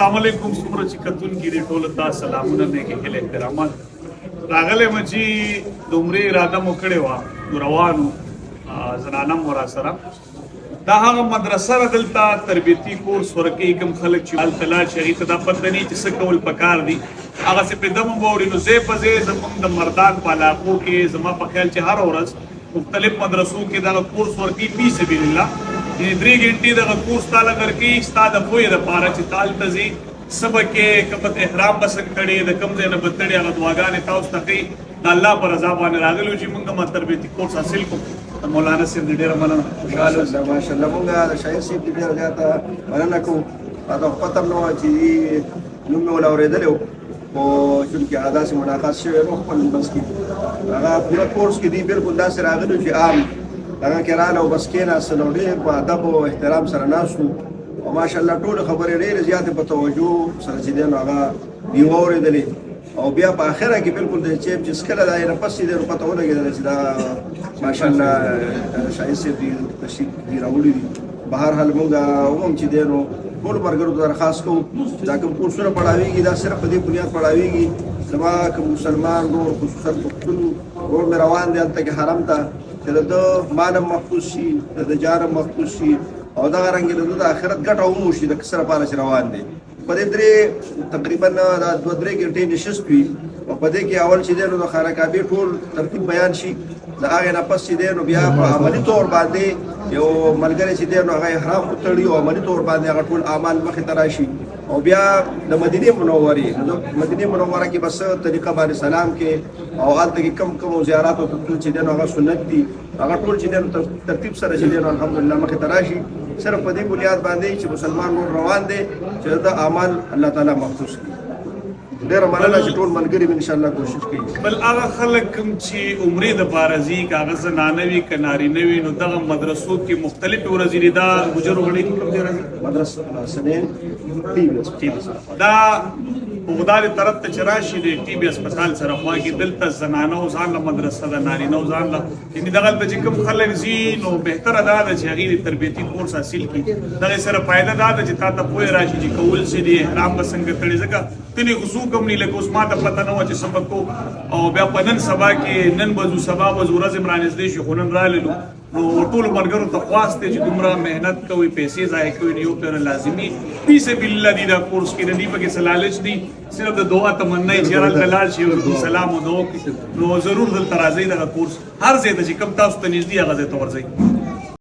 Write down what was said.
अस्सलाम वालेकुम څومره چې کتونکي دي ټولو ته سلامونه نیکې هیلې احترامات راغلی یم چې دومرې اراده مو کړې وه روانو زنانه مو راسره دا هغه مدرسه ده دلته تربیتي کورس ورکوي کوم خلک چې هلته لاړ شي هغوی ته دا پته نه وي چې څه کول پکار دي هغسې پرې دم به وړي نو ځای په ځای زموږ د مردان په علاقو کې زما په خیال چې هره ورځ مختلف مدرسو کې دغه کورس ورکوي فی سبیل الله یعنې 3 غنټې دغه کورس تاله درکوي ستا د پوهې دپاره چې تا هلته ځي څه به کې که به احرام به څنګه تړې د کوم ځای نه به تړې هغه دعاګانې تاسو ته کوي د الله په رضا باندې راغلي یو چې موږ هم تربیتي کورس حاصل کړو د مولانا صاحب دې ډېره مننه خوشحاله اوسئ ماشاءالله موږ د شاعر صاحب دې ډېره زیاته مننه کوو راته خو پته هم نه وه چې نوم مې ول اورېدلی و خو چونکې هغه داسې ملاقات شوی نو خپل بس کې هغه پوره کورس کې دي بلکل داسې راغلي چې عام هغه کې راغله او بس کېناستل او ډېر په ادب او احترام سره ناست وو او ماشاءالله ټولې خبرې ډېرې زیاتې په توجه سره چې دی نو هغه دي واورېدلې او بیا په آخره کې بلکل د چیپ چې څکله دا یې نه پس چې دی نو پته ولګېدله چې دا ماشاءالله شاهد صاحب دي تشریف دي راوړي دي بهرحال موږ هم چې دی نو ټولو ملګرو ته درخواست کوو چې دا کوم کورسونه پړاوېږي دا صرف په دې بنیاد پړاوېږي زما که مسلمان ورور خصوصا پښتون ورور مې روان دی هلته کې حرم ته چې د ده مال هم محفوظ شي د ده جار هم محفوظ شي او دغه رنګې د ده د آخرت ګټه هم وشي د څه لپاره چې روان دی په دې تقریبا دا 2-3 غنټې نشست وي او په دې کې اول چې دی نو د خانه کعبې ټول ترتیب بیان شي د هغې نه پس چې دی نو بیا په عملي طور باندې یو ملګری چې دی نو هغه احرام وتړي او عملي طور باندې هغه ټول اعمال مخې ته راشي او بیا د مدینې منورې مدینې منوره کې بس طریقه باندې سلام کې او هلته کې کم زیارات او چې دی نو هغه سنت دي هغه ټول چې دی نو ترتیب سره چې دی نو الحمدلله مخې ته راشي صرف په دې بنیاد باندې چې مسلمان ور روان دی چې د اعمال الله تعالی محفوظ کړي ډېره مننه چې ټول ملګري مې انشاءالله کوشش کوي بل هغه خلک کوم چې عمرې دپاره ځي که هغه زنانه وي که نارینه وي نو دغه مدرسو کې مختلفې ورځې دي دا ګجرو غړي کې کوم ځای راځي مدرسه سنین ټي بي دا بغداد طرف ته چې راشي د ټي بي اسپتال سره خوا کې دلته زنانه او ځان له مدرسه ده نارینه او ځان له یعنې دغلته چې کوم خلک ځي نو بهتره دا ده چې هغوی د تربیتي کورس حاصل کړي دغې سره فایده دا ده چې تا ته پوهې راشي چې کول څه دي احرام به څنګه تړي ځکه تنې خو څوک هم نه لکه اوس ما ته پته نه وه چې څه به کوو او بیا په نن سبا کې نن به ځو سبا به ځو ورځ هم رانږدې شي خو نن راللو نو ټولو ملګرو ته خواست دی چې دومره محنت کوئ پیسې ضایع کوئ نو یو پهره لازمي فی سبیل الله دي دا کورس کې نه دي پکې څه لالچ دي صرف د دعا تمنا یې چې هلته لاړ شي ورته سلام او دعا وکړي نو ضرور دلته راځئ دغه کورس هر ځای ته چې کوم تاسو ته نږدې هغه ځای ته ورځئ